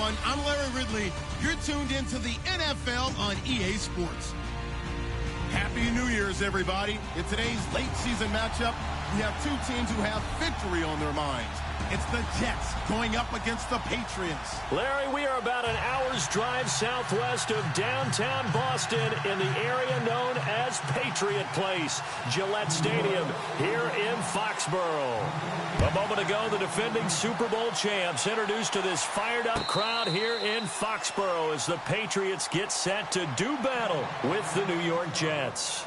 everyone. I'm Larry Ridley. You're tuned into the NFL on EA Sports. Happy New Year's, everybody. In today's late season matchup, we have two teams who have victory on their minds. It's the Jets going up against the Patriots. Larry, we are about an hour's drive southwest of downtown Boston in the area known as Patriot Place, Gillette Stadium here in Foxborough. A moment ago, the defending Super Bowl champs introduced to this fired-up crowd here in Foxborough as the Patriots get set to do battle with the New York Jets.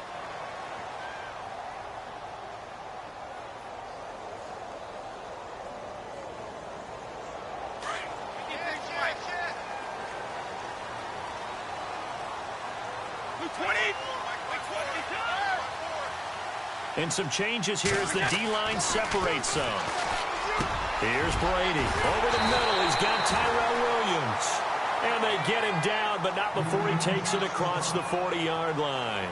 And some changes here as the D-line separates some. Here's Brady. Over the middle, he's got Tyrell Williams. And they get him down, but not before he takes it across the 40-yard line.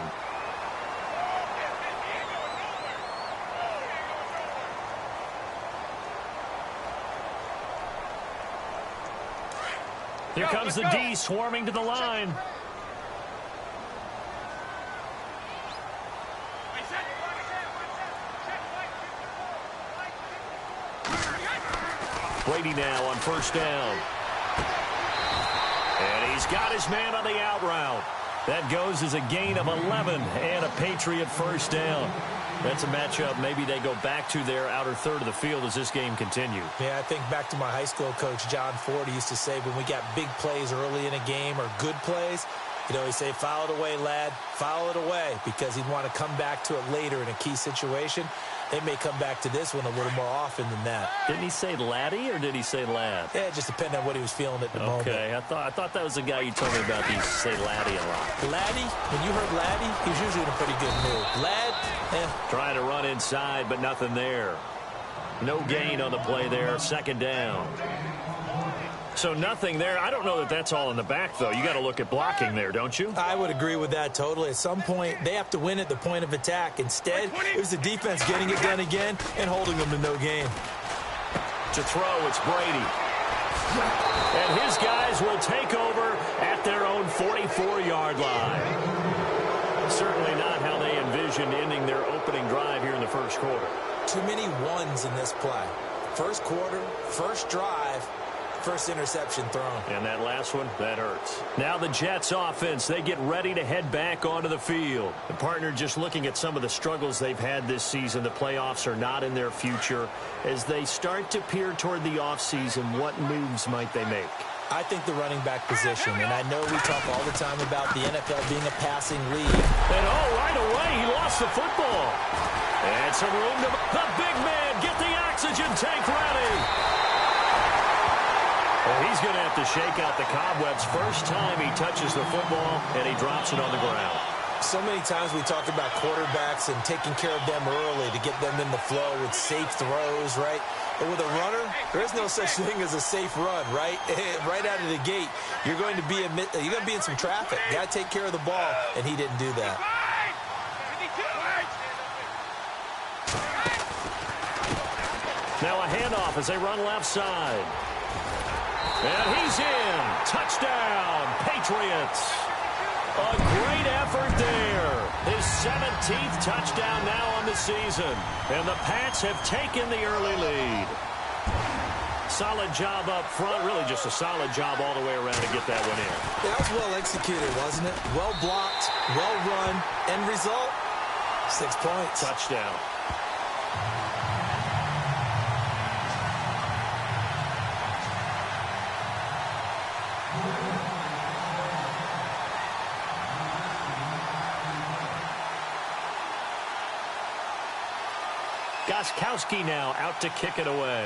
Here comes the D swarming to the line. Brady now on first down. And he's got his man on the out route. That goes as a gain of 11 and a Patriot first down. That's a matchup maybe they go back to their outer third of the field as this game continues. Yeah, I think back to my high school coach, John Ford. He used to say when we got big plays early in a game or good plays, he'd always say, foul it away, lad, foul it away, because he'd want to come back to it later in a key situation. They may come back to this one a little more often than that. Didn't he say laddie or did he say lad? Yeah, it just depended on what he was feeling at the moment. Okay, I thought that was the guy you told me about. He used to say laddie a lot. Laddie, when you heard laddie, he was usually in a pretty good mood. Lad, Trying to run inside, but nothing there. No gain on the play there, second down. So nothing there. I don't know that that's all in the back, though. You got to look at blocking there, don't you? I would agree with that totally. At some point, they have to win at the point of attack. Instead, it was the defense getting it done again and holding them to no gain. To throw, it's Brady. And his guys will take over at their own 44-yard line. Certainly not how they envisioned ending their opening drive here in the first quarter. Too many ones in this play. First quarter, first drive, first interception thrown. And that last one, that hurts. Now the Jets offense, they get ready to head back onto the field. The partner just looking at some of the struggles they've had this season. The playoffs are not in their future. As they start to peer toward the offseason, what moves might they make? I think the running back position, and I know we talk all the time about the NFL being a passing league. And right away, he lost the football. And some room to the big man. Get the oxygen tank ready. Well, he's going to have to shake out the cobwebs first time he touches the football, and he drops it on the ground. So many times we talk about quarterbacks and taking care of them early to get them in the flow with safe throws, right? But with a runner, there is no such thing as a safe run, right? Right out of the gate, you're going to be in some traffic. You got to take care of the ball, and he didn't do that. Now a handoff as they run left side. And he's in. Touchdown, Patriots. A great effort there. His 17th touchdown now on the season. And the Pats have taken the early lead. Solid job up front. Really just a solid job all the way around to get that one in. That was well executed, wasn't it? Well blocked, well run. End result, 6 points. Touchdown. Gostkowski now out to kick it away.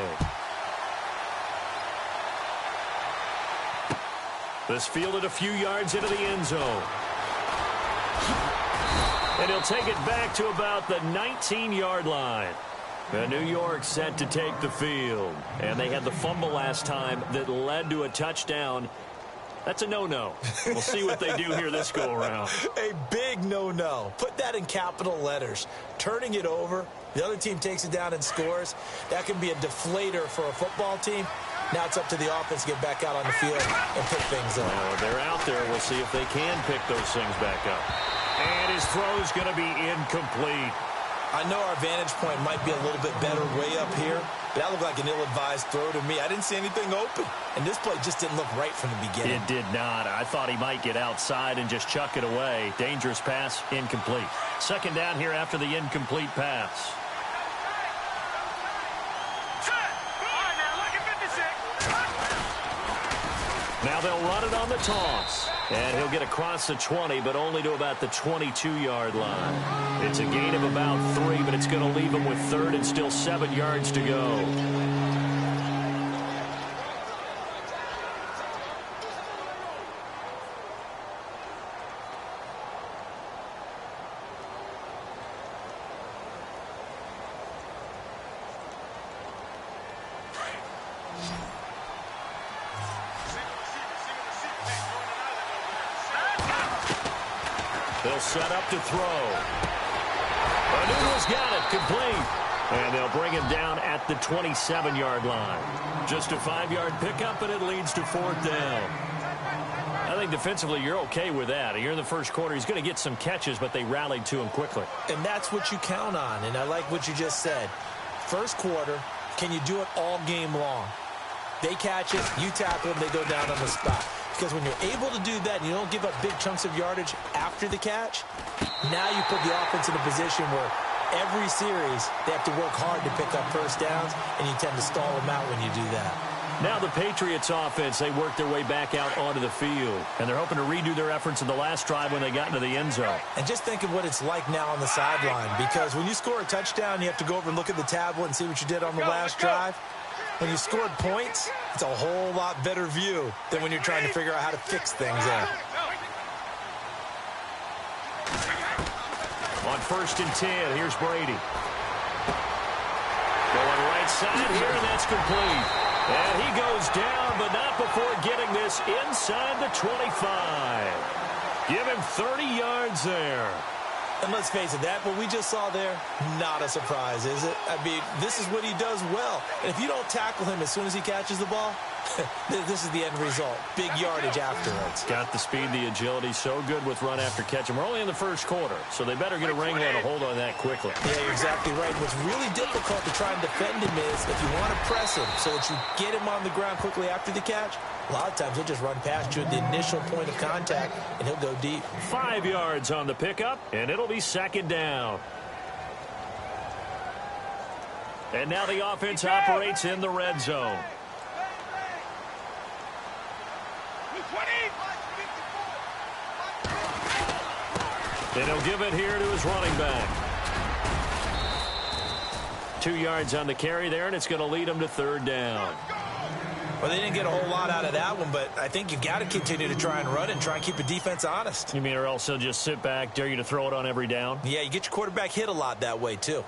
This fielded a few yards into the end zone. And he'll take it back to about the 19-yard line. The New York set to take the field. And they had the fumble last time that led to a touchdown. That's a no-no. We'll see what they do here this go-around. A big no-no. Put that in capital letters. Turning it over, the other team takes it down and scores. That can be a deflator for a football team. Now it's up to the offense to get back out on the field and pick things up. Well, they're out there. We'll see if they can pick those things back up. And his throw's going to be incomplete. I know our vantage point might be a little bit better way up here, but that looked like an ill-advised throw to me. I didn't see anything open, and this play just didn't look right from the beginning. It did not. I thought he might get outside and just chuck it away. Dangerous pass, incomplete. Second down here after the incomplete pass. Now they'll run it on the toss. And he'll get across the 20, but only to about the 22-yard line. It's a gain of about 3, but it's going to leave him with third and still 7 yards to go. They'll set up to throw. Anuno's got it, complete. And they'll bring him down at the 27-yard line. Just a 5-yard pickup, and it leads to fourth down. I think defensively you're okay with that. You're in the first quarter. He's going to get some catches, but they rallied to him quickly. And that's what you count on, and I like what you just said. First quarter, can you do it all game long? They catch it, you tackle them, they go down on the spot. Because when you're able to do that and you don't give up big chunks of yardage after the catch, now you put the offense in a position where every series they have to work hard to pick up first downs, and you tend to stall them out when you do that. Now the Patriots offense, they work their way back out onto the field, and they're hoping to redo their efforts in the last drive when they got into the end zone. And just think of what it's like now on the sideline, because when you score a touchdown, you have to go over and look at the tablet and see what you did on the last drive. When you scored points, it's a whole lot better view than when you're trying to figure out how to fix things there. On 1st and 10, here's Brady. Going right side here, and that's complete. And he goes down, but not before getting this inside the 25. Give him 30 yards there. And let's face it, that what we just saw there, not a surprise, is it? I mean, this is what he does well. And if you don't tackle him as soon as he catches the ball, this is the end result. Big yardage afterwards. Got the speed, the agility, so good with run after catch. And we're only in the first quarter, so they better get a wrangle and a hold on that quickly. Yeah, you're exactly right. What's really difficult to try and defend him is if you want to press him so that you get him on the ground quickly after the catch, a lot of times he'll just run past you at the initial point of contact, and he'll go deep. 5 yards on the pickup, and it'll be second down. And now the offense operates in the red zone. And he'll give it here to his running back. 2 yards on the carry there, and it's going to lead him to third down. Well, they didn't get a whole lot out of that one, but I think you've got to continue to try and run and try and keep the defense honest. You mean or else they'll just sit back, dare you to throw it on every down? Yeah, you get your quarterback hit a lot that way, too.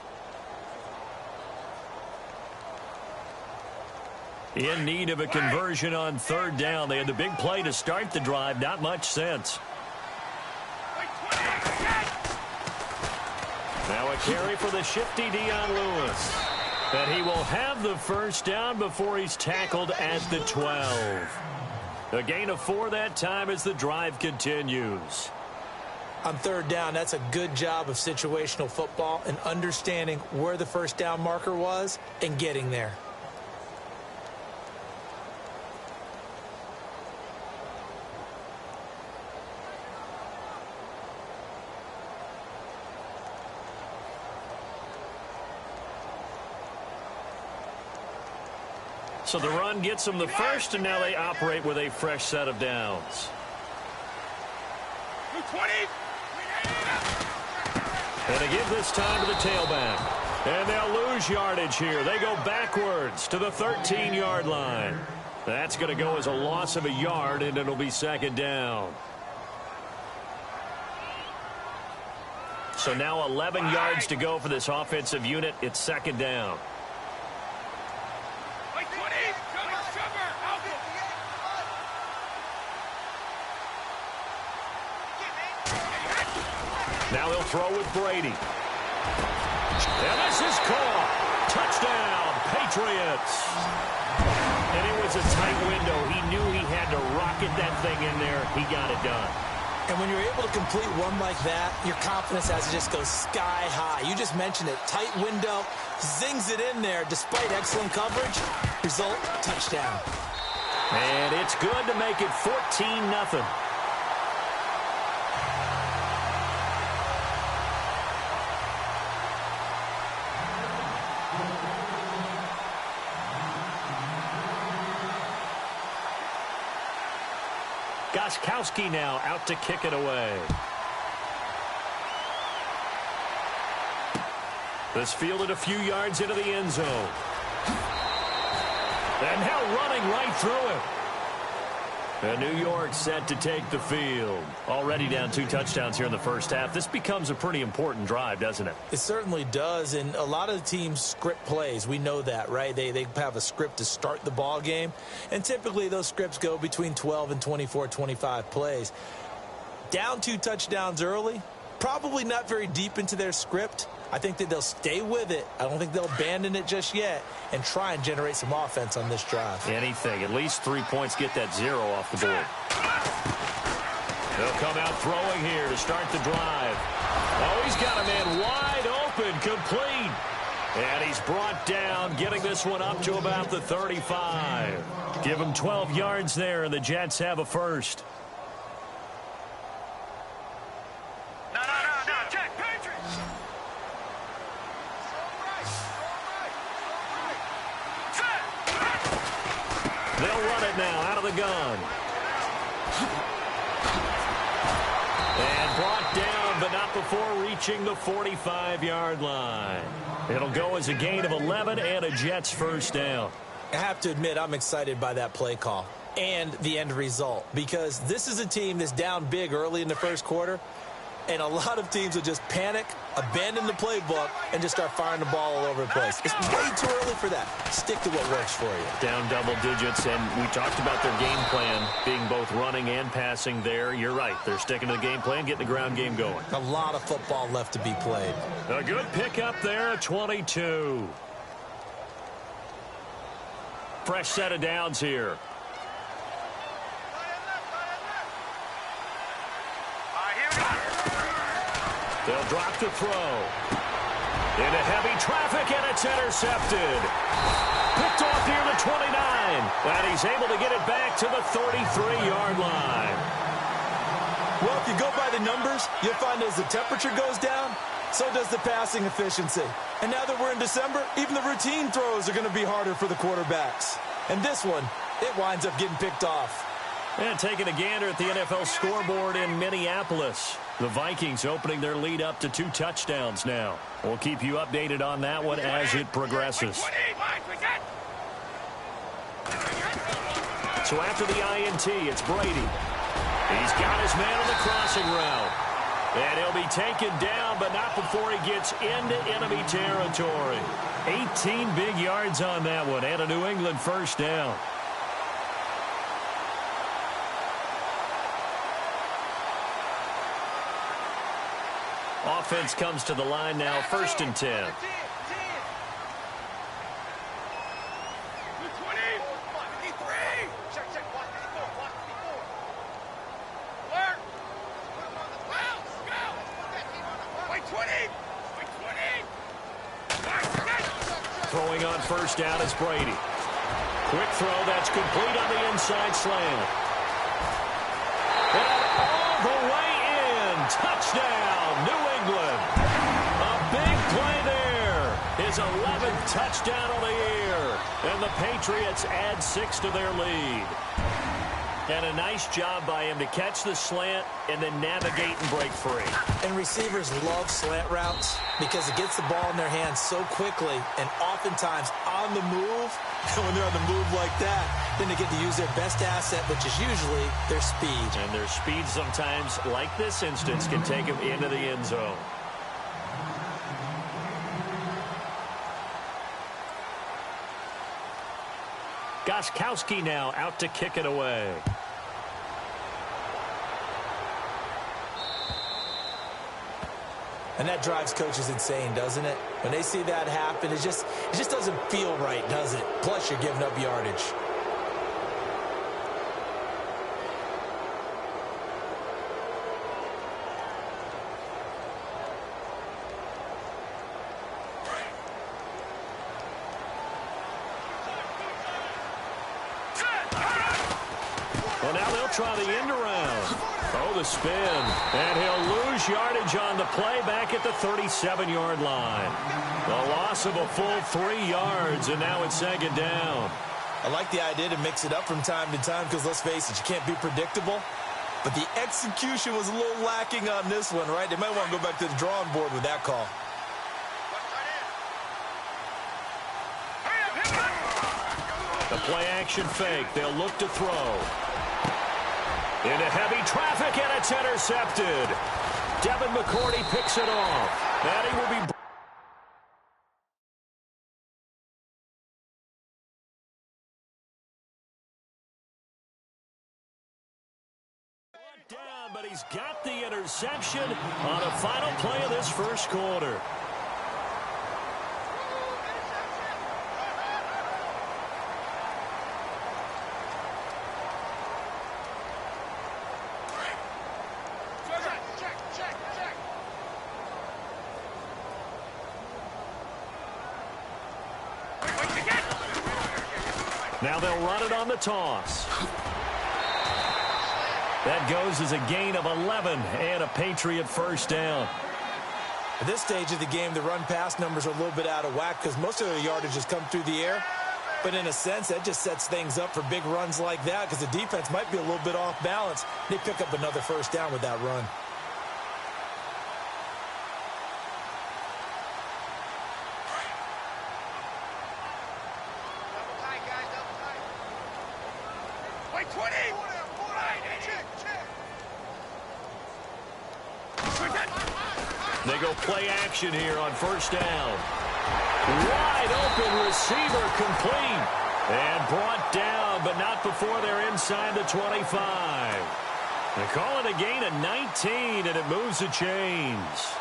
In need of a conversion on third down. They had the big play to start the drive. Not much sense. Now a carry for the shifty Dion Lewis. And he will have the first down before he's tackled at the 12. A gain of 4 that time as the drive continues. On third down, that's a good job of situational football and understanding where the first down marker was and getting there. So the run gets them the first, and now they operate with a fresh set of downs. And they give this time to the tailback. And they'll lose yardage here. They go backwards to the 13-yard line. That's going to go as a loss of a yard, and it'll be second down. So now 11 yards to go for this offensive unit. It's second down. Now he'll throw with Brady. And this is caught. Touchdown, Patriots. And it was a tight window. He knew he had to rocket that thing in there. He got it done. And when you're able to complete one like that, your confidence has to just go sky high. You just mentioned it. Tight window, zings it in there despite excellent coverage. Result, touchdown. And it's good to make it 14-0. Gostkowski now out to kick it away. This fielded a few yards into the end zone. And now running right through it. And New York set to take the field. Already down 2 touchdowns here in the first half. This becomes a pretty important drive, doesn't it? It certainly does, and a lot of the teams script plays. We know that, right? They have a script to start the ball game, and typically those scripts go between 12 and 24, 25 plays. Down 2 touchdowns early, probably not very deep into their script. I think that they'll stay with it. I don't think they'll abandon it just yet and try and generate some offense on this drive. Anything. At least 3 points, get that 0 off the board. They'll come out throwing here to start the drive. Oh, he's got a man wide open, complete. And he's brought down, getting this one up to about the 35. Give him 12 yards there, and the Jets have a first. They'll run it now out of the gun. And brought down, but not before reaching the 45-yard line. It'll go as a gain of 11 and a Jets first down. I have to admit, I'm excited by that play call and the end result, because this is a team that's down big early in the first quarter, and a lot of teams will just panic, abandon the playbook, and just start firing the ball all over the place. It's way too early for that. Stick to what works for you. Down double digits, and we talked about their game plan being both running and passing there. You're right. They're sticking to the game plan, getting the ground game going. A lot of football left to be played. A good pickup there, 22. Fresh set of downs here. They'll drop the throw. Into heavy traffic, and it's intercepted. Picked off near the 29. And he's able to get it back to the 33-yard line. Well, if you go by the numbers, you'll find as the temperature goes down, so does the passing efficiency. And now that we're in December, even the routine throws are going to be harder for the quarterbacks. And this one, it winds up getting picked off. And taking a gander at the NFL scoreboard in Minneapolis. The Vikings opening their lead up to 2 touchdowns now. We'll keep you updated on that one as it progresses. So after the INT, it's Brady. He's got his man on the crossing route. And he'll be taken down, but not before he gets into enemy territory. 18 big yards on that one, and a New England first down. Offense comes to the line now, 1st and 10. Throwing on first down is Brady. Quick throw that's complete on the inside slant. And all the way in. Touchdown, New England. A big play there. His 11th touchdown of the year. And the Patriots add 6 to their lead. And a nice job by him to catch the slant and then navigate and break free. And receivers love slant routes because it gets the ball in their hands so quickly and oftentimes on the move. And when they're on the move like that, then they get to use their best asset, which is usually their speed. And their speed sometimes, like this instance, can take them into the end zone. Gostkowski now out to kick it away. And that drives coaches insane, doesn't it? When they see that happen, it just doesn't feel right, does it? Plus, you're giving up yardage. And now they'll try the end around. Oh, the spin. And he'll lose yardage on the play back at the 37-yard line. The loss of a full 3 yards, and now it's second down. I like the idea to mix it up from time to time because, let's face it, you can't be predictable. But the execution was a little lacking on this one, right? They might want to go back to the drawing board with that call. The play-action fake. They'll look to throw. Into heavy traffic, and it's intercepted. Devin McCourty picks it off. And he will be down, but he's got the interception on a final play of this first quarter. Now they'll run it on the toss. That goes as a gain of 11 and a Patriot first down. At this stage of the game, the run-pass numbers are a little bit out of whack because most of the yardage has come through the air. But in a sense, that just sets things up for big runs like that because the defense might be a little bit off balance. They pick up another first down with that run. They go play action here on first down. Wide open receiver complete. And brought down, but not before they're inside the 25. They call it a gain of 19, and it moves the chains.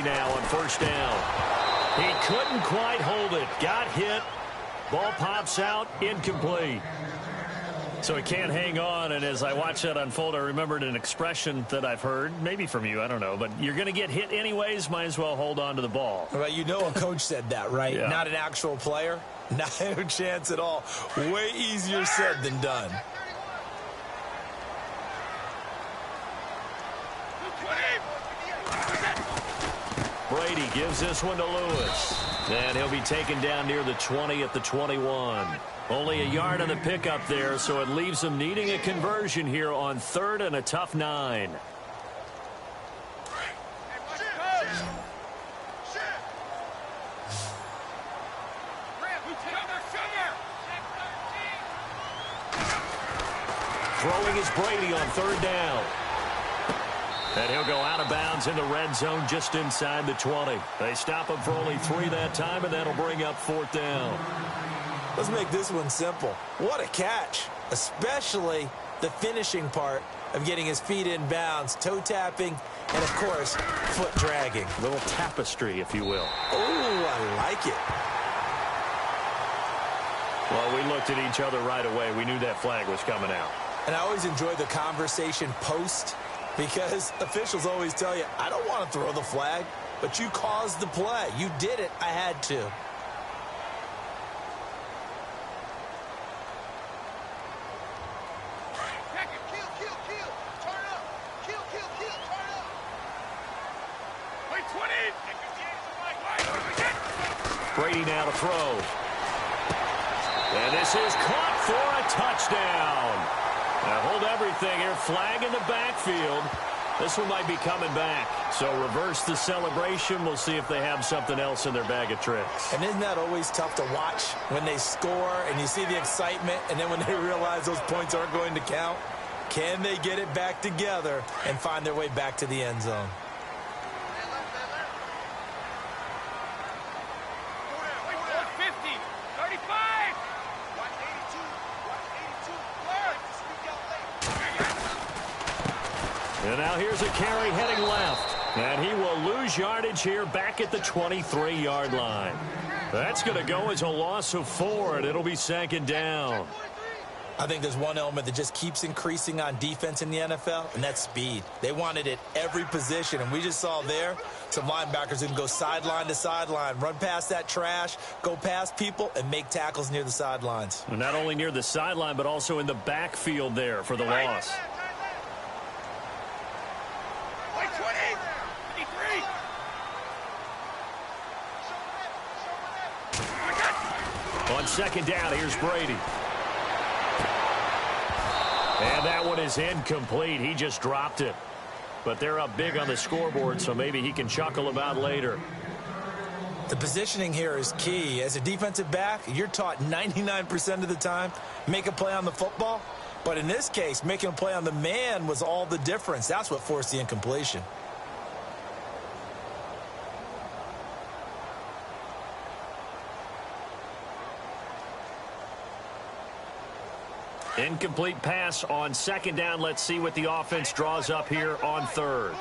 Now on first down. He couldn't quite hold it. Got hit. Ball pops out. Incomplete. So he can't hang on, and as I watch that unfold, I remembered an expression that I've heard, maybe from you, I don't know, but you're going to get hit anyways, might as well hold on to the ball. Well, you know a coach said that, right? Yeah. Not an actual player. No chance at all. Way easier said than done. Brady gives this one to Lewis. And he'll be taken down near the 20 at the 21. Only a yard on the pickup there, so it leaves them needing a conversion here on third and a tough 9. Throwing is Brady on third down. And he'll go out of bounds in the red zone just inside the 20. They stop him for only 3 that time, and that'll bring up fourth down. Let's make this one simple. What a catch, especially the finishing part of getting his feet in bounds, toe tapping, and, of course, foot dragging. A little tapestry, if you will. Oh, I like it. Well, we looked at each other right away. We knew that flag was coming out. And I always enjoy the conversation post, because officials always tell you, I don't want to throw the flag, but you caused the play. You did it. I had to. Brady now to throw. And this is caught for a touchdown. Now hold everything here. Flag in the backfield. This one might be coming back. So reverse the celebration. We'll see if they have something else in their bag of tricks. And isn't that always tough to watch when they score and you see the excitement, and then when they realize those points aren't going to count? Can they get it back together and find their way back to the end zone? And now here's a carry heading left. And he will lose yardage here back at the 23-yard line. That's going to go as a loss of 4, and it'll be second down. I think there's one element that just keeps increasing on defense in the NFL, and that's speed. They want it at every position, and we just saw there some linebackers who can go sideline to sideline, run past that trash, go past people, and make tackles near the sidelines. And not only near the sideline, but also in the backfield there for the loss. On second down, here's Brady. And that one is incomplete. He just dropped it. But they're up big on the scoreboard, so maybe he can chuckle about later. The positioning here is key. As a defensive back, you're taught 99% of the time, make a play on the football. But in this case, making a play on the man was all the difference. That's what forced the incompletion. Incomplete pass on second down. Let's see what the offense draws up here on third.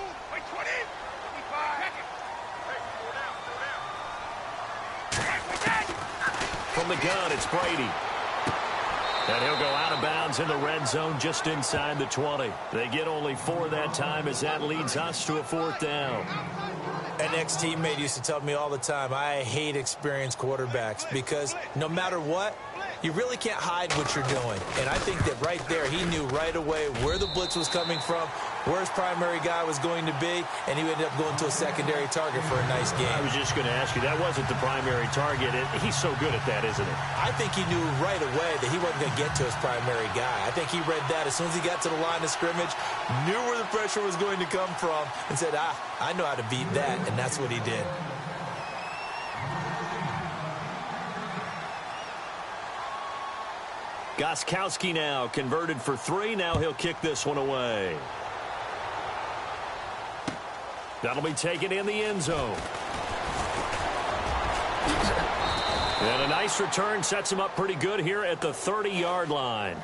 From the gun, it's Brady. And he'll go out of bounds in the red zone just inside the 20. They get only 4 that time as that leads us to a 4th down. An ex-teammate used to tell me all the time, I hate experienced quarterbacks because no matter what, you really can't hide what you're doing. And I think that right there, he knew right away where the blitz was coming from, where his primary guy was going to be, and he ended up going to a secondary target for a nice game. I was just going to ask you, that wasn't the primary target. He's so good at that, isn't he? I think he knew right away that he wasn't going to get to his primary guy. I think he read that as soon as he got to the line of scrimmage, knew where the pressure was going to come from, and said, I know how to beat that, and that's what he did. Gostkowski now converted for 3. Now he'll kick this one away. That'll be taken in the end zone. And a nice return sets him up pretty good here at the 30-yard line.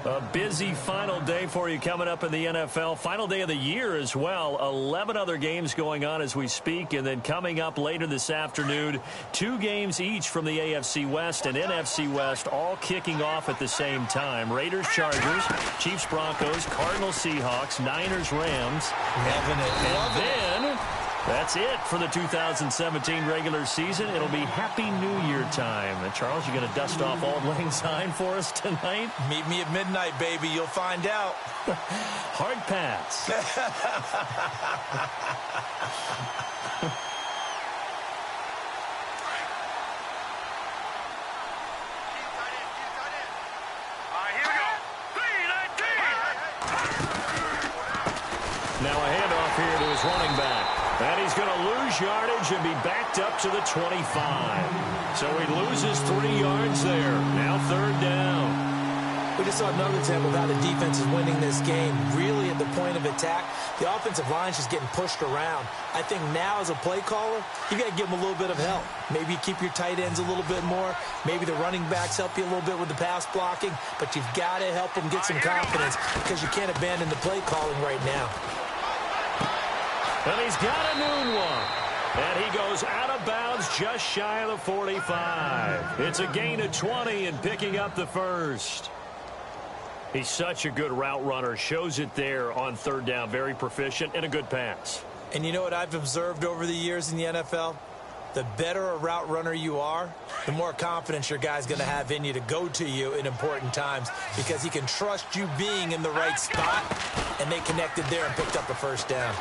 A busy final day for you coming up in the NFL. Final day of the year as well. 11 other games going on as we speak. And then coming up later this afternoon, 2 games each from the AFC West and NFC West, all kicking off at the same time. Raiders, Chargers, Chiefs, Broncos, Cardinals, Seahawks, Niners, Rams. And then that's it for the 2017 regular season. It'll be Happy New Year time. And Charles, you going to dust off Auld Lang Syne for us tonight? Meet me at midnight, baby. You'll find out. Hard pass. Now a handoff here to his running back. And he's going to lose yardage and be backed up to the 25. So he loses 3 yards there. Now 3rd down. We just saw another example of how the defense is winning this game. Really at the point of attack, the offensive line's just getting pushed around. I think now as a play caller, you got to give them a little bit of help. Maybe you keep your tight ends a little bit more. Maybe the running backs help you a little bit with the pass blocking. But you've got to help them get some confidence because you can't abandon the play calling right now. And he's got a noon one. And he goes out of bounds just shy of the 45. It's a gain of 20 and picking up the first. He's such a good route runner. Shows it there on 3rd down. Very proficient and a good pass. And you know what I've observed over the years in the NFL? The better a route runner you are, the more confidence your guy's going to have in you to go to you in important times because he can trust you being in the right spot, and they connected there and picked up a first down.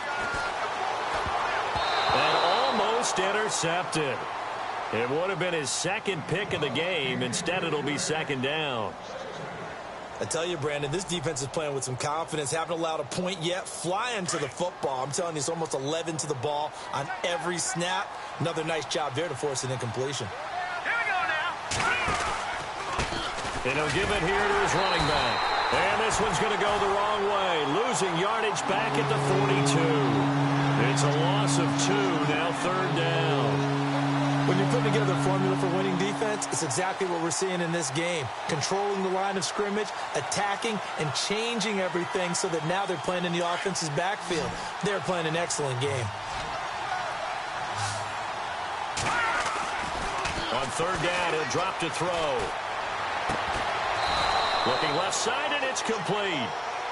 And almost intercepted. It would have been his 2nd pick of the game. Instead, it'll be 2nd down. I tell you, Brandon, this defense is playing with some confidence. Haven't allowed a point yet. Flying to the football. I'm telling you, it's almost 11 to the ball on every snap. Another nice job there to force an incompletion. Here we go now. And he'll give it here to his running back. And this one's going to go the wrong way. Losing yardage back at the 42. It's a loss of 2. Now 3rd down. When you're putting together a formula for winning defense, it's exactly what we're seeing in this game. Controlling the line of scrimmage, attacking, and changing everything so that now they're playing in the offense's backfield. They're playing an excellent game. On third down, he'll drop to throw. Looking left side, and it's complete.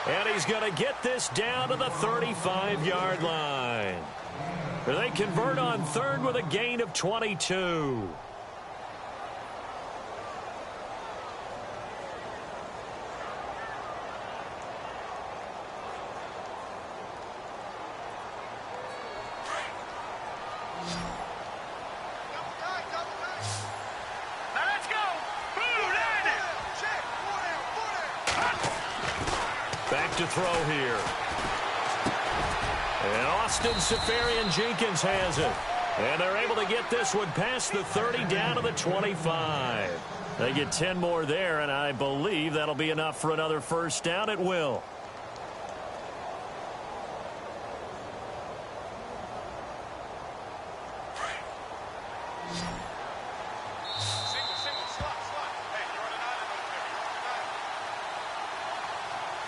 And he's going to get this down to the 35-yard line. They convert on third with a gain of 22. Back to throw here. And Austin Seferian-Jenkins has it. And they're able to get this one past the 30 down to the 25. They get 10 more there, and I believe that'll be enough for another first down. It will.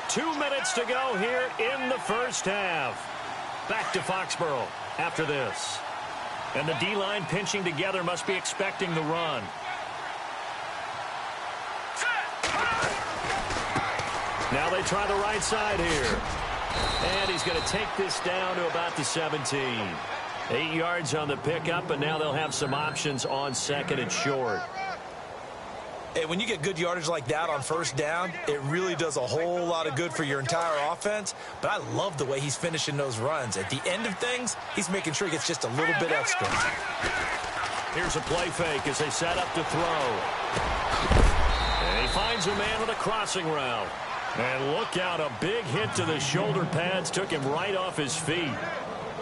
Two minutes to go here in the first half. Back to Foxborough after this. And the D-line pinching together must be expecting the run. Now they try the right side here. And he's going to take this down to about the 17. 8 yards on the pickup, and now they'll have some options on second and short. Hey, when you get good yardage like that on first down, it really does a whole lot of good for your entire offense. But I love the way he's finishing those runs. At the end of things, he's making sure he gets just a little bit extra. Here's a play fake as they set up to throw. And he finds a man with a crossing route. And look out, a big hit to the shoulder pads took him right off his feet.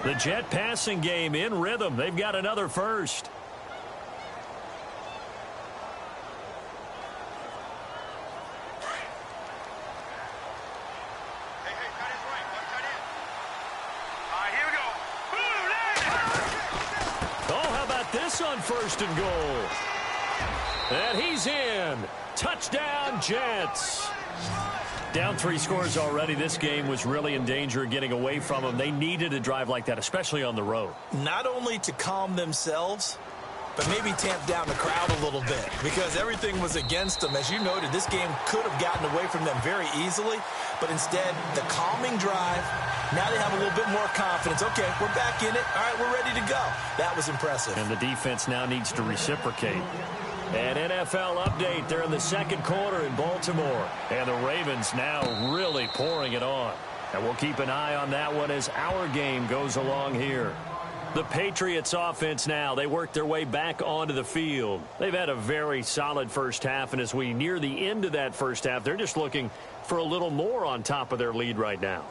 The Jet passing game in rhythm. They've got another first. On first and goal. And he's in. Touchdown, Jets. Down 3 scores already. This game was really in danger of getting away from them. They needed a drive like that, especially on the road. Not only to calm themselves, but maybe tamp down the crowd a little bit because everything was against them. As you noted, this game could have gotten away from them very easily, but instead, the calming drive, now they have a little bit more confidence. Okay, we're back in it. All right, we're ready to go. That was impressive. And the defense now needs to reciprocate. An NFL update. They're in the second quarter in Baltimore. And the Ravens now really pouring it on. And we'll keep an eye on that one as our game goes along here. The Patriots offense now, they work their way back onto the field. They've had a very solid first half, and as we near the end of that first half, they're just looking for a little more on top of their lead right now.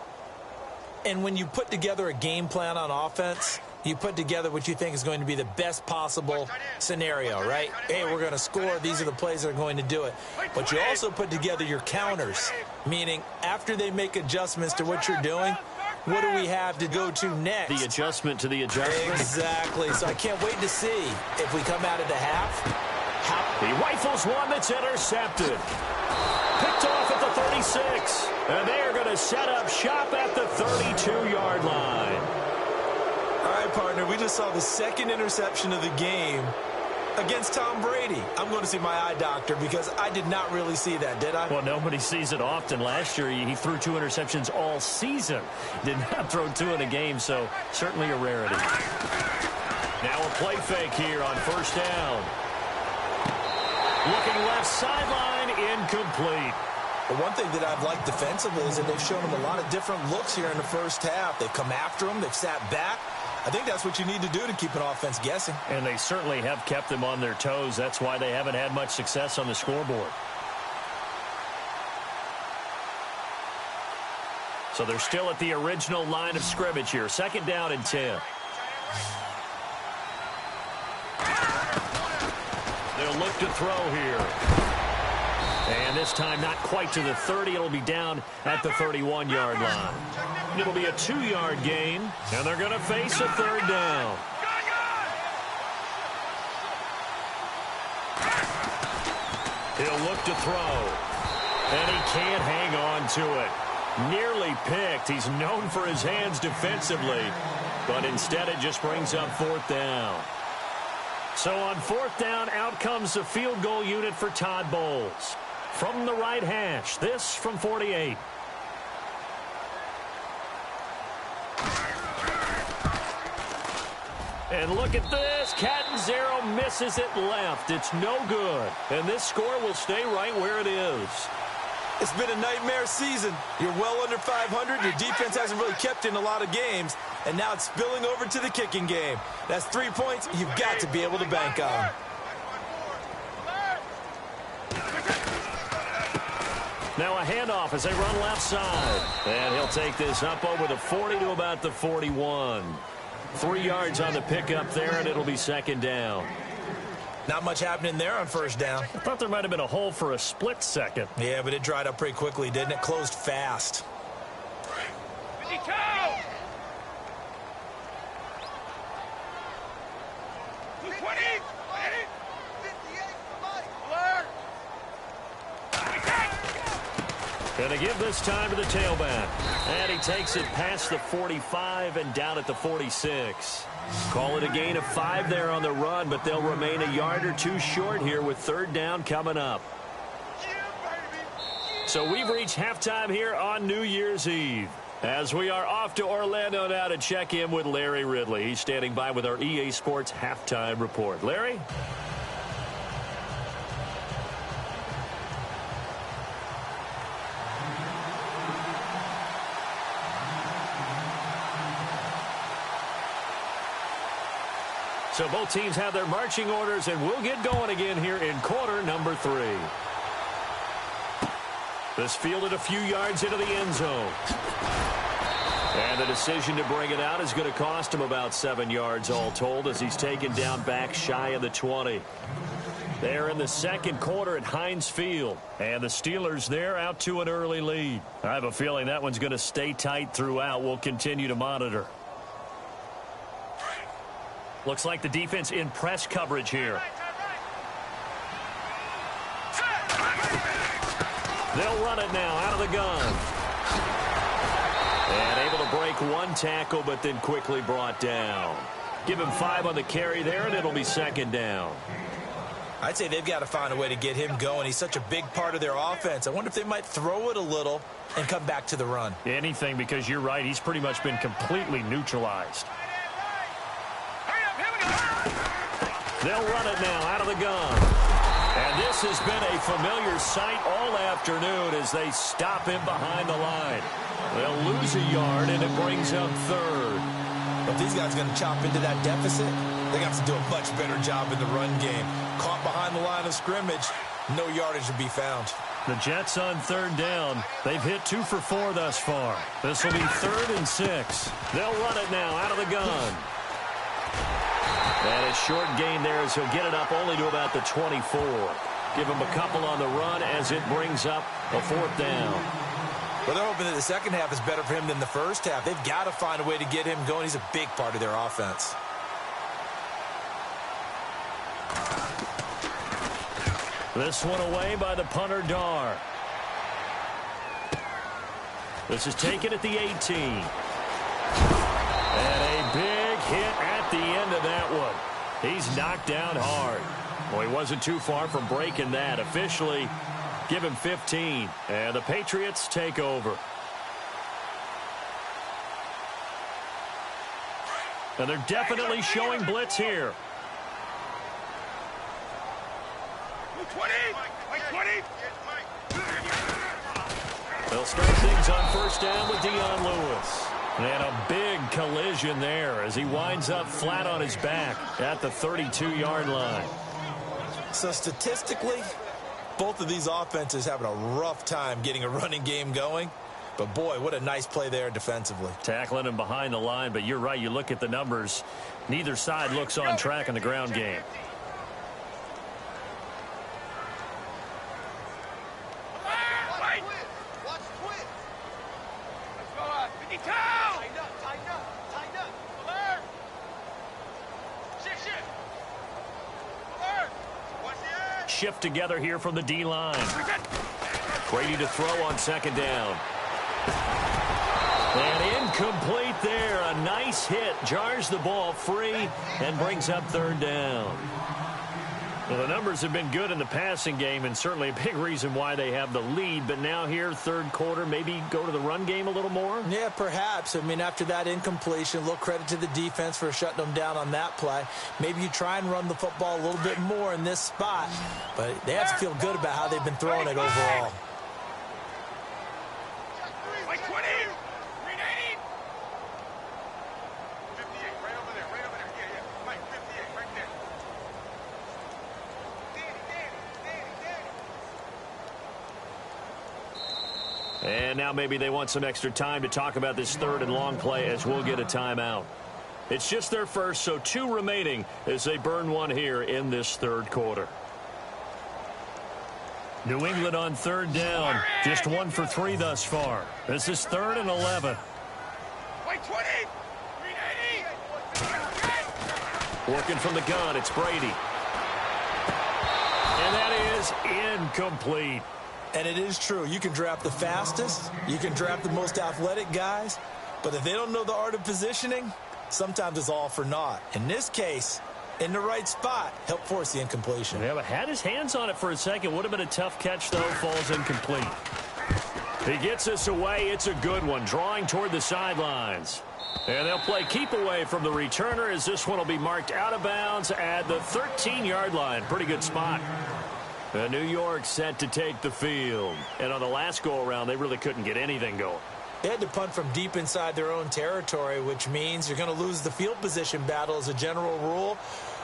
And when you put together a game plan on offense, you put together what you think is going to be the best possible scenario, right? Hey, we're going to score. These are the plays that are going to do it. But you also put together your counters, meaning after they make adjustments to what you're doing, what do we have to go to next? The adjustment to the adjustment. Exactly. So I can't wait to see if we come out of the half. He rifles one that's intercepted. Picked off at the 36. And they are going to set up shop at the 32-yard line. All right, partner, we just saw the second interception of the game against Tom Brady. I'm going to see my eye doctor because I did not really see that, did I? Well, nobody sees it often. Last year, he threw 2 interceptions all season. Did not throw 2 in a game, so certainly a rarity. Now a play fake here on first down. Looking left sideline, incomplete. The one thing that I've liked defensively is that they've shown them a lot of different looks here in the first half. They've come after them. They've sat back. I think that's what you need to do to keep an offense guessing. And they certainly have kept them on their toes. That's why they haven't had much success on the scoreboard. So they're still at the original line of scrimmage here. Second down and 10. They'll look to throw here. And this time not quite to the 30. It'll be down at the 31-yard line. It'll be a 2-yard gain, and they're going to face a third down. He'll look to throw. And he can't hang on to it. Nearly picked. He's known for his hands defensively. But instead it just brings up 4th down. So on 4th down, out comes the field goal unit for Todd Bowles. From the right hash, this from 48. And look at this. Catanzaro misses it left. It's no good. And this score will stay right where it is. It's been a nightmare season. You're well under 500. Your defense hasn't really kept in a lot of games. And now it's spilling over to the kicking game. That's 3 points you've got to be able to bank on. Now a handoff as they run left side. And he'll take this up over the 40 to about the 41. 3 yards on the pickup there, and it'll be 2nd down. Not much happening there on 1st down. I thought there might have been a hole for a split second. Yeah, but it dried up pretty quickly, didn't it? Closed fast. Going to give this time to the tailback. And he takes it past the 45 and down at the 46. Call it a gain of 5 there on the run, but they'll remain a yard or 2 short here with 3rd down coming up. So we've reached halftime here on New Year's Eve. As we are off to Orlando now to check in with Larry Ridley. He's standing by with our EA Sports halftime report. Larry? So both teams have their marching orders, and we'll get going again here in quarter number 3. This fielded a few yards into the end zone. And the decision to bring it out is going to cost him about 7 yards all told as he's taken down back shy of the 20. They're in the 2nd quarter at Heinz Field. And the Steelers there out to an early lead. I have a feeling that one's going to stay tight throughout. We'll continue to monitor. Looks like the defense in press coverage here. They'll run it now out of the gun. And able to break 1 tackle, but then quickly brought down. Give him 5 on the carry there, and it'll be 2nd down. I'd say they've got to find a way to get him going. He's such a big part of their offense. I wonder if they might throw it a little and come back to the run. Anything, because you're right. He's pretty much been completely neutralized. They'll run it now out of the gun. And this has been a familiar sight all afternoon as they stop him behind the line. They'll lose a yard, and it brings up 3rd. But these guys are going to chop into that deficit. They got to do a much better job in the run game. Caught behind the line of scrimmage, no yardage to be found. The Jets on 3rd down. They've hit 2 for 4 thus far. This will be 3rd and 6. They'll run it now out of the gun. And a short gain there as he'll get it up only to about the 24. Give him a couple on the run as it brings up a 4th down. Well, they're hoping that the second half is better for him than the first half. They've got to find a way to get him going. He's a big part of their offense. This one away by the punter, Dar. This is taken at the 18. And a big hit at the end of that one. He's knocked down hard. Well, he wasn't too far from breaking that. Officially, give him 15. And the Patriots take over. And they're definitely showing blitz here. 20! They'll start things on 1st down with Dion Lewis. And a big collision there as he winds up flat on his back at the 32-yard line. So statistically, both of these offenses having a rough time getting a running game going. But, boy, what a nice play there defensively. Tackling him behind the line, but you're right. You look at the numbers. Neither side looks on track in the ground game. shift together here from the D-line. Brady to throw on second down. And incomplete there. A nice hit. Jars the ball free and brings up third down. Well, the numbers have been good in the passing game and certainly a big reason why they have the lead. But now here, third quarter, maybe go to the run game a little more? Yeah, perhaps. I mean, after that incompletion, a little credit to the defense for shutting them down on that play. Maybe you try and run the football a little bit more in this spot. But they have to feel good about how they've been throwing it overall. And now maybe they want some extra time to talk about this third and long play as we'll get a timeout. It's just their first, so 2 remaining as they burn one here in this third quarter. New England on third down. Just 1 for 3 thus far. This is 3rd and 11. Working from the gun, it's Brady. And that is incomplete. And it is true. You can draft the fastest. You can draft the most athletic guys. But if they don't know the art of positioning, sometimes it's all for naught. In this case, in the right spot, helped force the incompletion. Yeah, but had his hands on it for a second. Would have been a tough catch, though. Falls incomplete. He gets this away. It's a good one. Drawing toward the sidelines. And they'll play keep away from the returner as this one will be marked out of bounds at the 13-yard line. Pretty good spot. New York set to take the field. And on the last go-around, they really couldn't get anything going. They had to punt from deep inside their own territory, which means you're going to lose the field position battle as a general rule.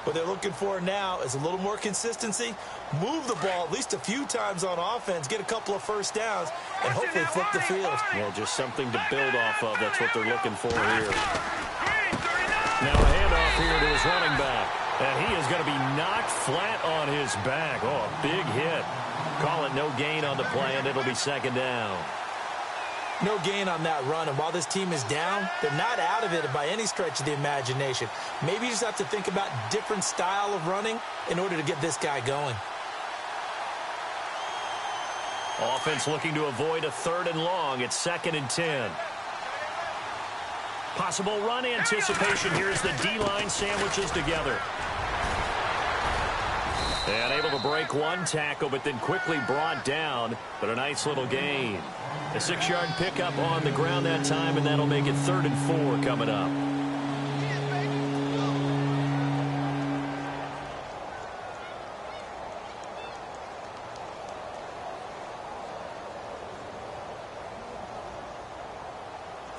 What they're looking for now is a little more consistency, move the ball at least a few times on offense, get a couple of first downs, and hopefully flip the field. Yeah, just something to build off of. That's what they're looking for here. Now a handoff here to his running back. And he is going to be knocked flat on his back. Oh, a big hit. Call it no gain on the play, and it'll be second down. No gain on that run, and while this team is down, they're not out of it by any stretch of the imagination. Maybe you just have to think about different style of running in order to get this guy going. Offense looking to avoid a 3rd and long. It's 2nd and 10. Possible run anticipation here as the D-line sandwiches together. And able to break one tackle, but then quickly brought down. But a nice little gain. A 6-yard pickup on the ground that time, and that'll make it 3rd and 4 coming up.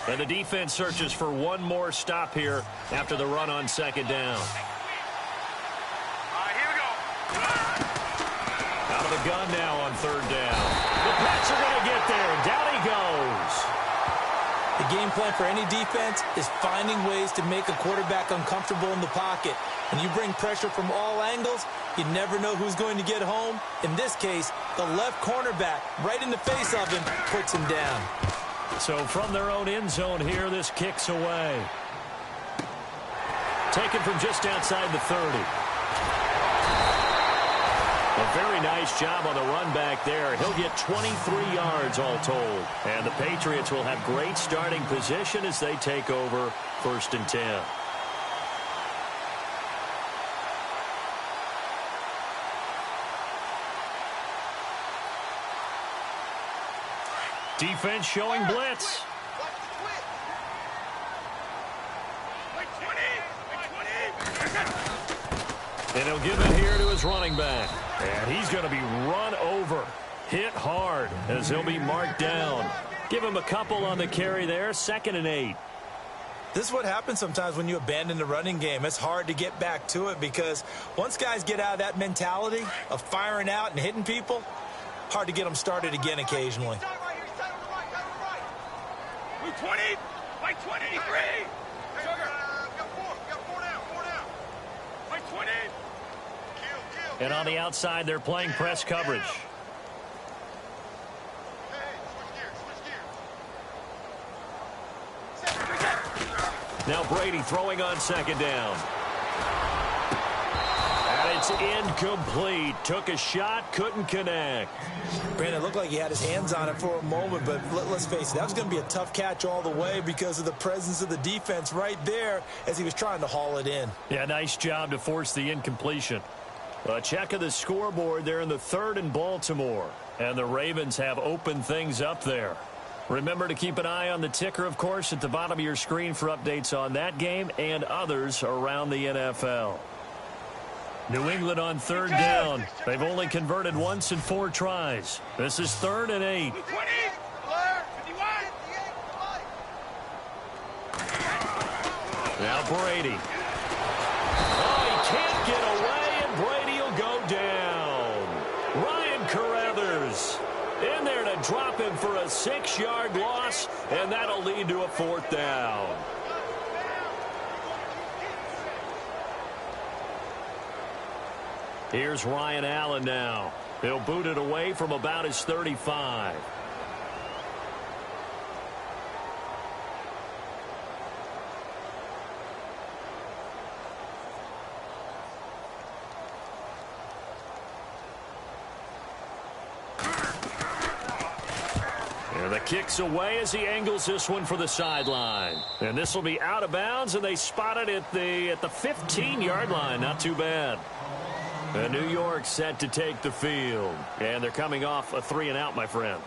And the defense searches for one more stop here after the run on second down. Here we go. Out of the gun now on third down. The Pats are going to get there, and down he goes. The game plan for any defense is finding ways to make a quarterback uncomfortable in the pocket. When you bring pressure from all angles, you never know who's going to get home. In this case, the left cornerback, right in the face of him, puts him down. So from their own end zone here, this kicks away. Taken from just outside the 30. A very nice job on the run back there. He'll get 23 yards all told. And the Patriots will have great starting position as they take over 1st and 10. Defense showing blitz. And he'll give it here to his running back. And he's going to be run over. Hit hard as he'll be marked down. Give him a couple on the carry there. 2nd and 8. This is what happens sometimes when you abandon the running game. It's hard to get back to it because once guys get out of that mentality of firing out and hitting people, hard to get them started again occasionally. 20, like 23. Sugar. Got four down. Like 20. Kill. And on the outside, they're playing press coverage. Now Brady throwing on second down. And It's incomplete. Took a shot, couldn't connect. Brandon, it looked like he had his hands on it for a moment, but let's face it, that was going to be a tough catch all the way because of the presence of the defense right there as he was trying to haul it in. Yeah, nice job to force the incompletion. A check of the scoreboard there in the 3rd and Baltimore. And the Ravens have opened things up there. Remember to keep an eye on the ticker, of course, at the bottom of your screen for updates on that game and others around the NFL. New England on 3rd down. They've only converted once in 4 tries. This is 3rd and 8. Now Brady. Oh, he can't get away, and Brady will go down. Ryan Carruthers in there to drop him for a 6-yard loss, and that'll lead to a 4th down. Here's Ryan Allen now. He'll boot it away from about his 35. And the kick's away as he angles this one for the sideline. And this will be out of bounds, and they spot it at the 15-yard line. Not too bad. And New York set to take the field. And they're coming off a 3-and-out, my friend.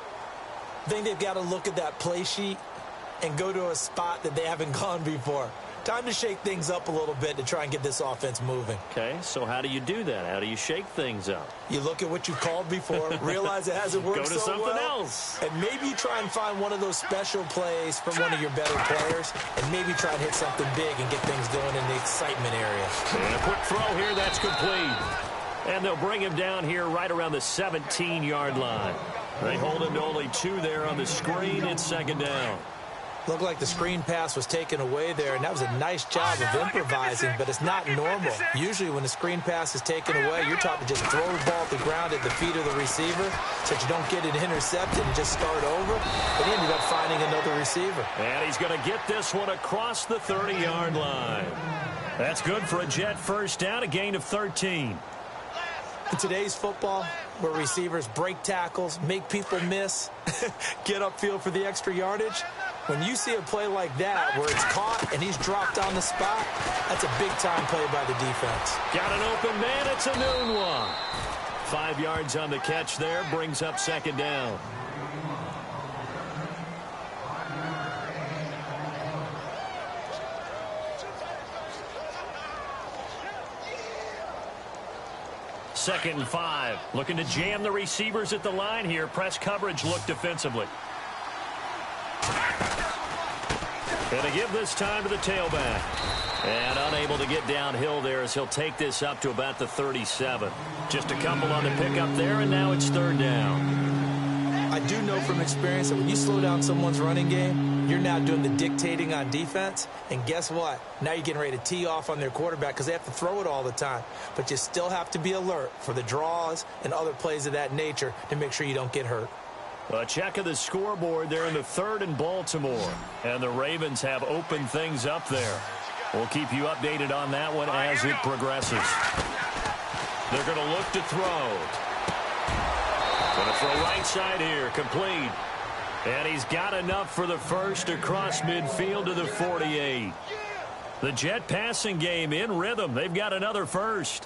I think they've got to look at that play sheet and go to a spot that they haven't gone before. Time to shake things up a little bit to try and get this offense moving. Okay, so how do you do that? How do you shake things up? You look at what you called before, realize it hasn't worked so well. Go to something else. And maybe you try and find one of those special plays from one of your better players, and maybe try and hit something big and get things going in the excitement area. And a quick throw here, that's complete. And they'll bring him down here right around the 17-yard line. They hold him to only 2 there on the screen. It's 2nd down. Looked like the screen pass was taken away there, and that was a nice job of improvising, but it's not normal. Usually when the screen pass is taken away, you're taught to just throw the ball at the ground at the feet of the receiver so that you don't get it intercepted and just start over. But he ended up finding another receiver. And he's going to get this one across the 30-yard line. That's good for a Jet first down, a gain of 13. In today's football, where receivers break tackles, make people miss, get upfield for the extra yardage, when you see a play like that where it's caught and he's dropped on the spot, that's a big-time play by the defense. Got an open man. It's a noon one. 5 yards on the catch there, brings up 2nd down. Second and 5. Looking to jam the receivers at the line here. Press coverage look defensively. Going to give this time to the tailback. And unable to get downhill there as he'll take this up to about the 37. Just a couple on the pickup there, and now it's 3rd down. I do know from experience that when you slow down someone's running game, you're now doing the dictating on defense. And guess what? Now you're getting ready to tee off on their quarterback because they have to throw it all the time. But you still have to be alert for the draws and other plays of that nature to make sure you don't get hurt. A check of the scoreboard there in the 3rd and Baltimore. And the Ravens have opened things up there. We'll keep you updated on that one as it progresses. They're going to look to throw. Going to throw right side here, complete. And he's got enough for the first across midfield to the 48. The Jet passing game in rhythm. They've got another first.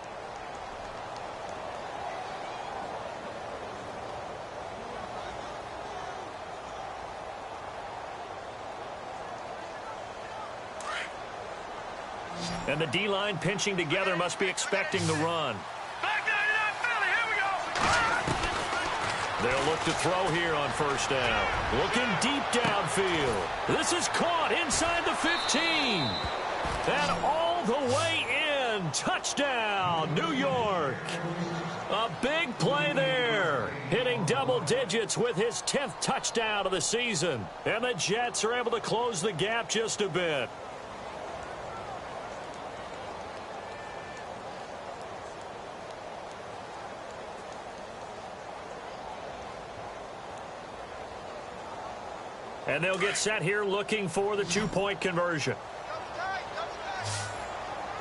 And the D-line pinching together, must be expecting the run. They'll look to throw here on 1st down. Looking deep downfield. This is caught inside the 15. And all the way in. Touchdown, New York. A big play there. Hitting double digits with his 10th touchdown of the season. And the Jets are able to close the gap just a bit. And they'll get set here looking for the 2-point conversion.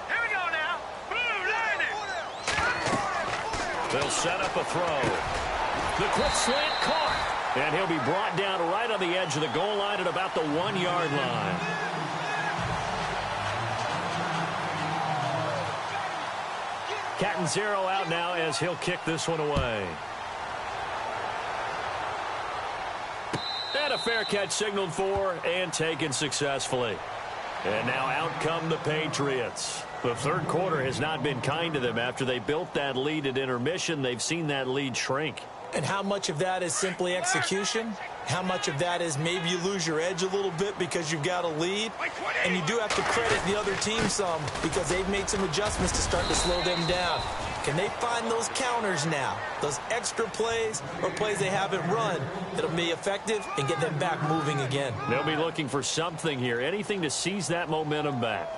Here we go now. Boom, landing. They'll set up a throw. The quick slant caught. And he'll be brought down right on the edge of the goal line at about the 1-yard line. Catanzaro out now as he'll kick this one away. And a fair catch signaled for and taken successfully. And now out come the Patriots. The third quarter has not been kind to them. After they built that lead at intermission, they've seen that lead shrink. And how much of that is simply execution? How much of that is maybe you lose your edge a little bit because you've got a lead? And you do have to credit the other team some because they've made some adjustments to start to slow them down. Can they find those counters now? Those extra plays or plays they haven't run that'll be effective and get them back moving again? They'll be looking for something here, anything to seize that momentum back.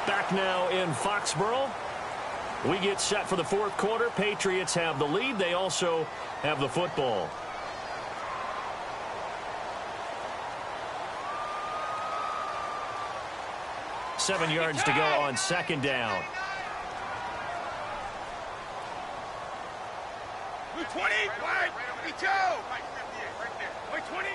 Back now in Foxborough. We get set for the fourth quarter. Patriots have the lead. They also have the football. Seven yards to go on second down. 20, wide, 22. Right 20.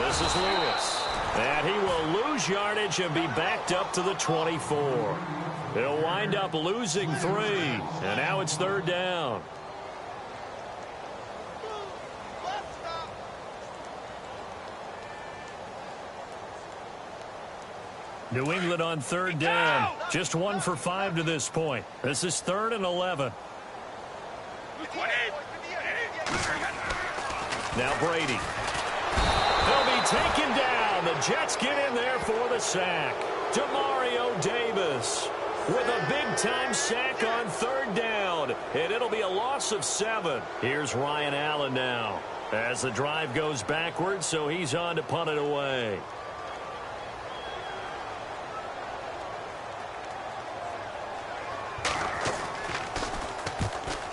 This is Lewis. And he will lose yardage and be backed up to the 24. He'll wind up losing 3. And now it's third down. New England on third down. Just 1 for 5 to this point. This is 3rd and 11. Now Brady. He'll be taken down. The Jets get in there for the sack. Demario Davis with a big-time sack on third down. And it'll be a loss of 7. Here's Ryan Allen now as the drive goes backwards, so he's on to punt it away.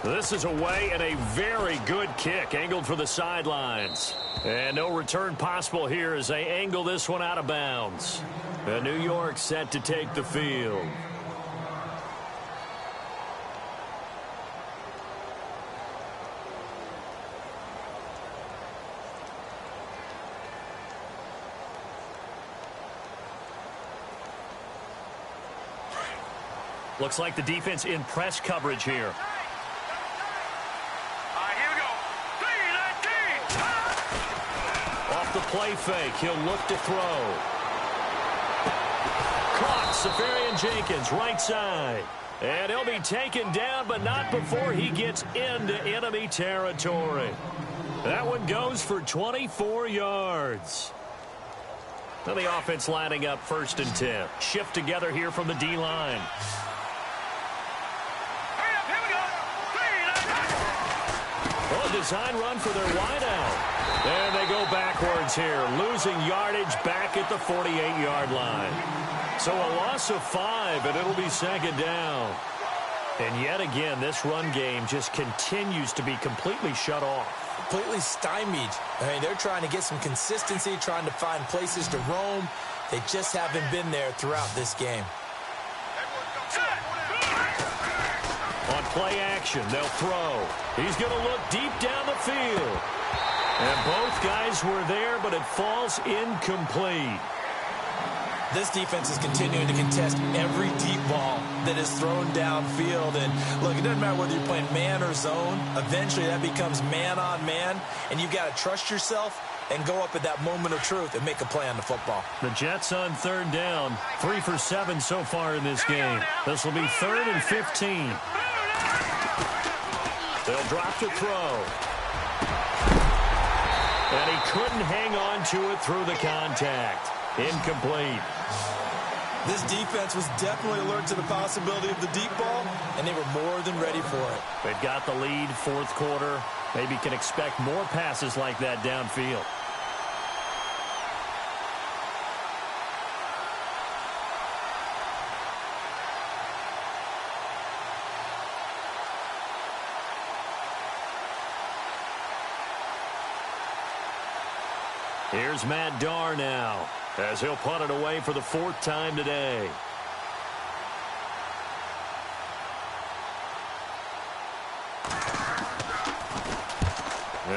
This is away and a very good kick angled for the sidelines. And no return possible here as they angle this one out of bounds. And New York set to take the field. Looks like the defense in press coverage here. The play fake. He'll look to throw. Caught. Safarian-Jenkins, right side. And he'll be taken down, but not before he gets into enemy territory. That one goes for 24 yards. Now the offense lining up 1st and 10. Shift together here from the D-line. Oh, design run for their wideout. And they go backwards here, losing yardage back at the 48-yard line. So a loss of 5, and it'll be 2nd down. And yet again, this run game just continues to be completely shut off. Completely stymied. I mean, they're trying to get some consistency, trying to find places to roam. They just haven't been there throughout this game. On play action, they'll throw. He's going to look deep down the field. And both guys were there, but it falls incomplete. This defense is continuing to contest every deep ball that is thrown downfield. And, look, it doesn't matter whether you're playing man or zone. Eventually, that becomes man-on-man, and you've got to trust yourself and go up at that moment of truth and make a play on the football. The Jets on third down, 3 for 7 so far in this game. This will be 3rd and 15. They'll drop to throw. And he couldn't hang on to it through the contact. Incomplete. This defense was definitely alert to the possibility of the deep ball, and they were more than ready for it. They've got the lead, fourth quarter. Maybe can expect more passes like that downfield. Here's Matt Darr now, as he'll punt it away for the 4th time today.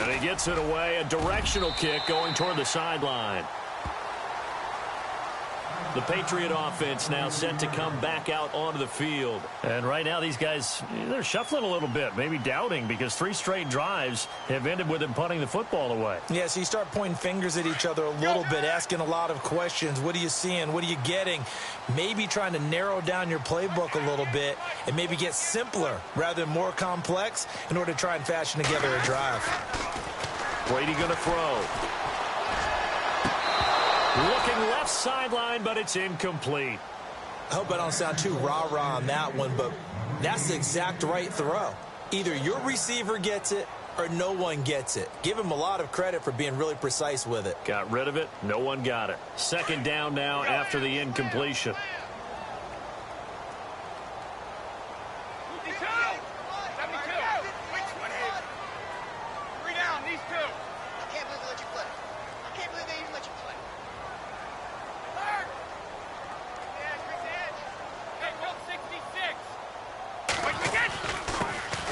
And he gets it away, a directional kick going toward the sideline. The Patriot offense now set to come back out onto the field. And right now these guys, they're shuffling a little bit, maybe doubting, because 3 straight drives have ended with them punting the football away. Yeah, so you start pointing fingers at each other a little bit, asking a lot of questions. What are you seeing? What are you getting? Maybe trying to narrow down your playbook a little bit and maybe get simpler rather than more complex in order to try and fashion together a drive. Brady going to throw. Looking left sideline, but it's incomplete. I hope I don't sound too rah-rah on that one, but that's the exact right throw. Either your receiver gets it or no one gets it. Give him a lot of credit for being really precise with it. Got rid of it. No one got it. Second down now after the incompletion.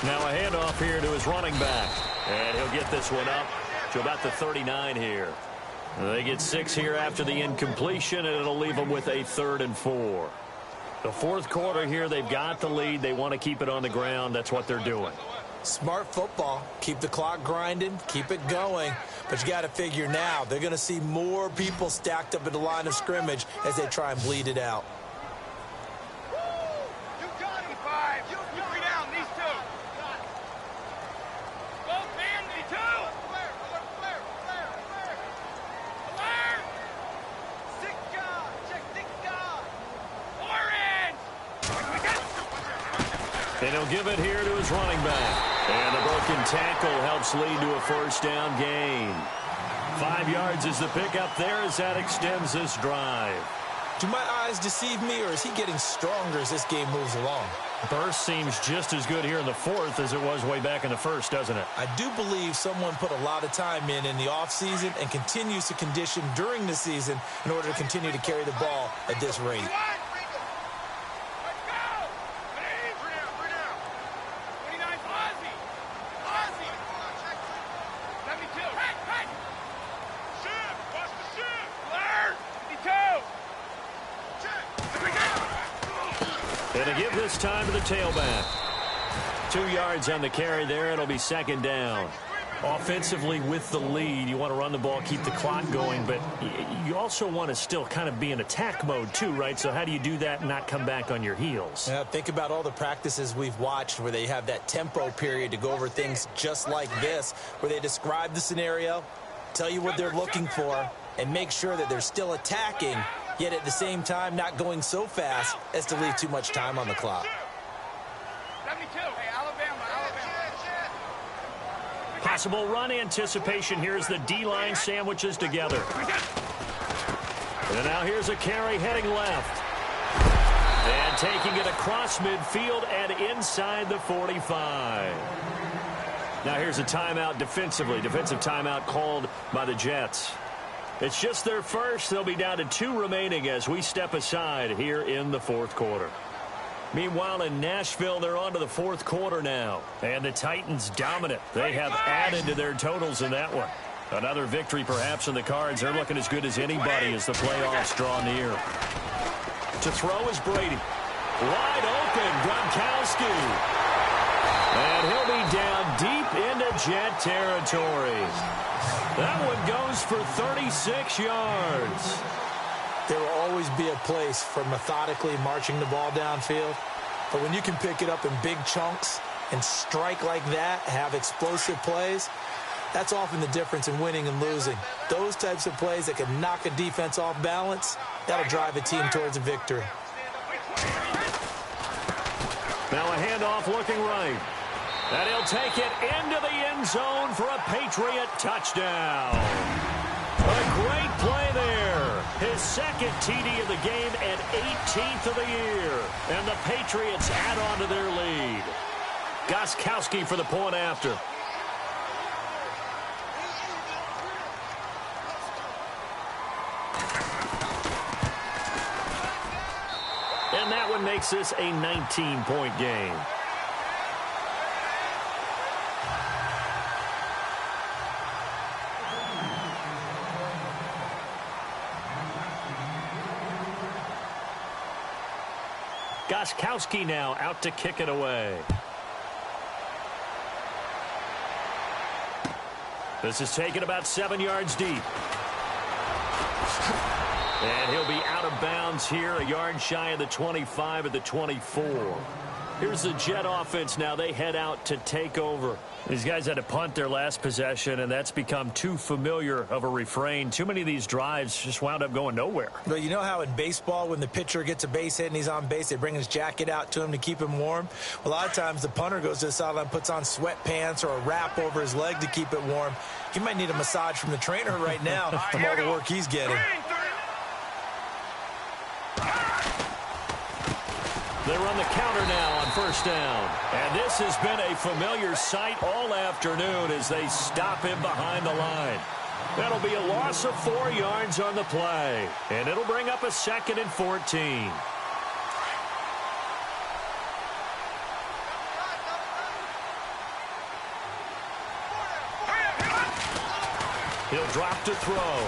Now a handoff here to his running back. And he'll get this one up to about the 39 here. They get 6 here after the incompletion, and it'll leave them with a 3rd and 4. The fourth quarter here, they've got the lead. They want to keep it on the ground. That's what they're doing. Smart football. Keep the clock grinding. Keep it going. But you got to figure now, they're going to see more people stacked up at the line of scrimmage as they try and bleed it out. And he'll give it here to his running back. And the broken tackle helps lead to a first down gain. 5 yards is the pickup there as that extends this drive. Do my eyes deceive me, or is he getting stronger as this game moves along? Burst seems just as good here in the fourth as it was way back in the first, doesn't it? I do believe someone put a lot of time in the offseason and continues to condition during the season in order to continue to carry the ball at this rate. And to give this time to the tailback. 2 yards on the carry there. It'll be second down. Offensively with the lead, you want to run the ball, keep the clock going, but you also want to still kind of be in attack mode too, right? So how do you do that and not come back on your heels? Yeah, think about all the practices we've watched where they have that tempo period to go over things just like this, where they describe the scenario, tell you what they're looking for, and make sure that they're still attacking, yet at the same time not going so fast as to leave too much time on the clock. Possible run anticipation. Here's the D-line sandwiches together. And now here's a carry heading left. And taking it across midfield and inside the 45. Now here's a timeout defensively. Defensive timeout called by the Jets. It's just their first. They'll be down to 2 remaining as we step aside here in the fourth quarter. Meanwhile, in Nashville, they're on to the fourth quarter now. And the Titans dominant. They have added to their totals in that one. Another victory perhaps in the cards. They're looking as good as anybody as the playoffs draw near. To throw is Brady. Wide open, Gronkowski. And he'll be down deep into Jet territory. That one goes for 36 yards. There will always be a place for methodically marching the ball downfield. But when you can pick it up in big chunks and strike like that, have explosive plays, that's often the difference in winning and losing. Those types of plays that can knock a defense off balance, that'll drive a team towards a victory. Now a handoff looking right. And he'll take it into the end zone for a Patriot touchdown. A great play there. His second TD of the game and 18th of the year. And the Patriots add on to their lead. Gostkowski for the point after. And that one makes this a 19-point game. Gostkowski now out to kick it away. This is taken about 7 yards deep. And he'll be out of bounds here, a yard shy of the 25 at the 24. Here's the Jet offense now. They head out to take over. These guys had to punt their last possession, and that's become too familiar of a refrain. Too many of these drives just wound up going nowhere. But you know how in baseball, when the pitcher gets a base hit and he's on base, they bring his jacket out to him to keep him warm? A lot of times the punter goes to the sideline, puts on sweatpants or a wrap over his leg to keep it warm. He might need a massage from the trainer right now from all the work he's getting. They run the counter now on first down. And this has been a familiar sight all afternoon as they stop him behind the line. That'll be a loss of 4 yards on the play. And it'll bring up a 2nd and 14. He'll drop to throw.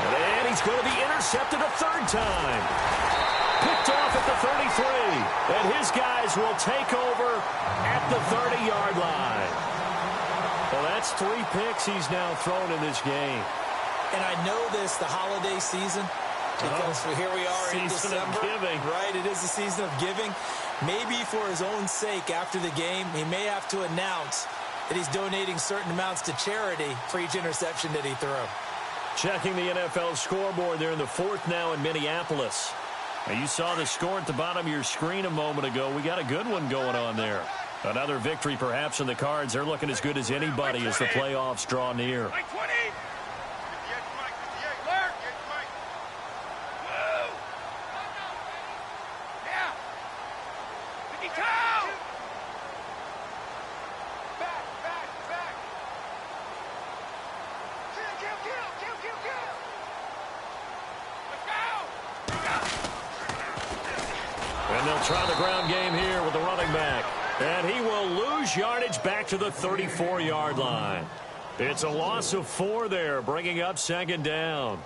And he's going to be intercepted a 3rd time. Picked off at the 33, and his guys will take over at the 30-yard line. Well, that's 3 picks he's now thrown in this game. And I know this, the holiday season, because here we are in December. Season of giving. Right, it is the season of giving. Maybe for his own sake after the game, he may have to announce that he's donating certain amounts to charity for each interception that he threw. Checking the NFL scoreboard there in the 4th now in Minneapolis. Now, you saw the score at the bottom of your screen a moment ago. We got a good one going on there. Another victory perhaps in the cards. They're looking as good as anybody as the playoffs draw near. And they'll try the ground game here with the running back. And he will lose yardage back to the 34-yard line. It's a loss of 4 there, bringing up 2nd down.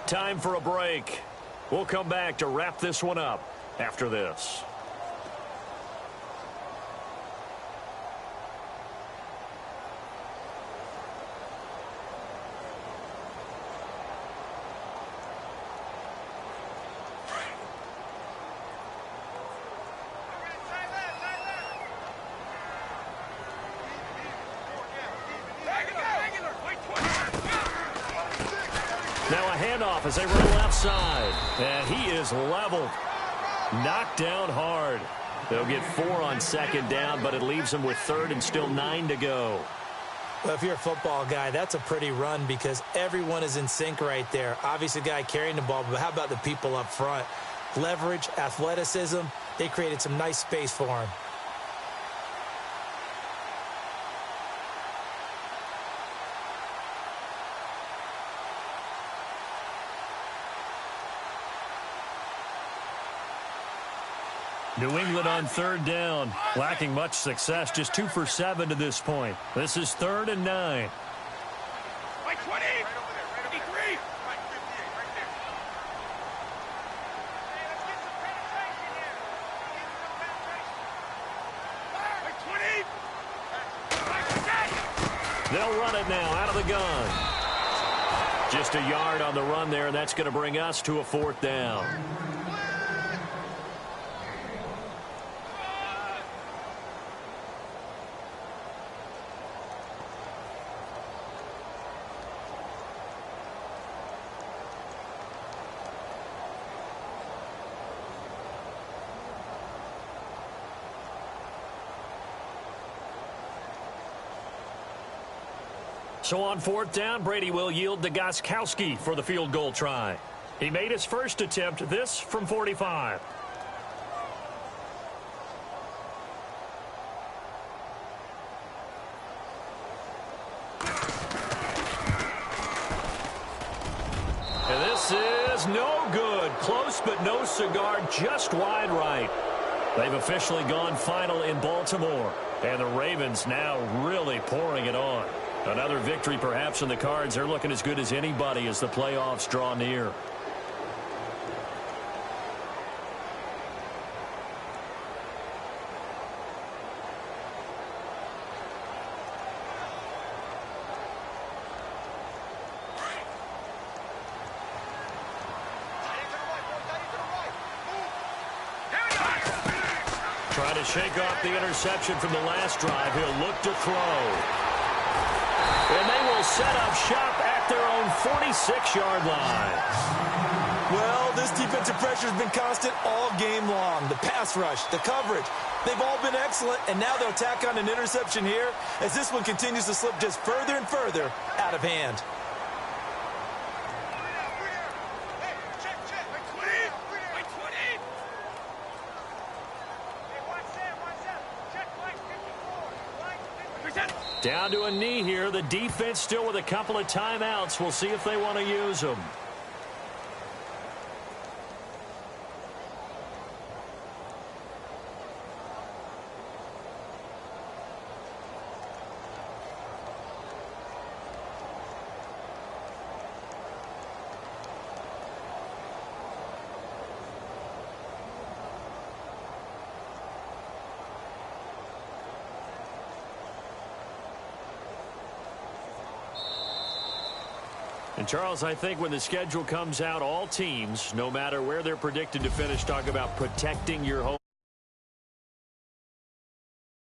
Time for a break. We'll come back to wrap this one up after this. Now a handoff as they run left side. And he is leveled. Knocked down hard. They'll get 4 on 2nd down, but it leaves them with 3rd and still 9 to go. Well, if you're a football guy, that's a pretty run because everyone is in sync right there. Obviously, the guy carrying the ball, but how about the people up front? Leverage, athleticism, they created some nice space for him. New England on 3rd down, lacking much success, just 2 for 7 to this point. This is 3rd and 9. Right 20, 53. They'll run it now out of the gun. Just a yard on the run there, and that's going to bring us to a 4th down. So on 4th down, Brady will yield to Gostkowski for the field goal try. He made his first attempt, this from 45. close, but no cigar, just wide right. They've officially gone final in Baltimore. And the Ravens now really pouring it on. Another victory perhaps in the cards. They're looking as good as anybody as the playoffs draw near. Trying to shake off the interception from the last drive. He'll look to throw. And they will set up shop at their own 46-yard line. Well, this defensive pressure has been constant all game long. The pass rush, the coverage, they've all been excellent, and now they'll tack on an interception here as this one continues to slip just further and further out of hand. Down to a knee here. The defense still with a couple of timeouts. We'll see if they want to use them. And, Charles, I think when the schedule comes out, all teams, no matter where they're predicted to finish, talk about protecting your home.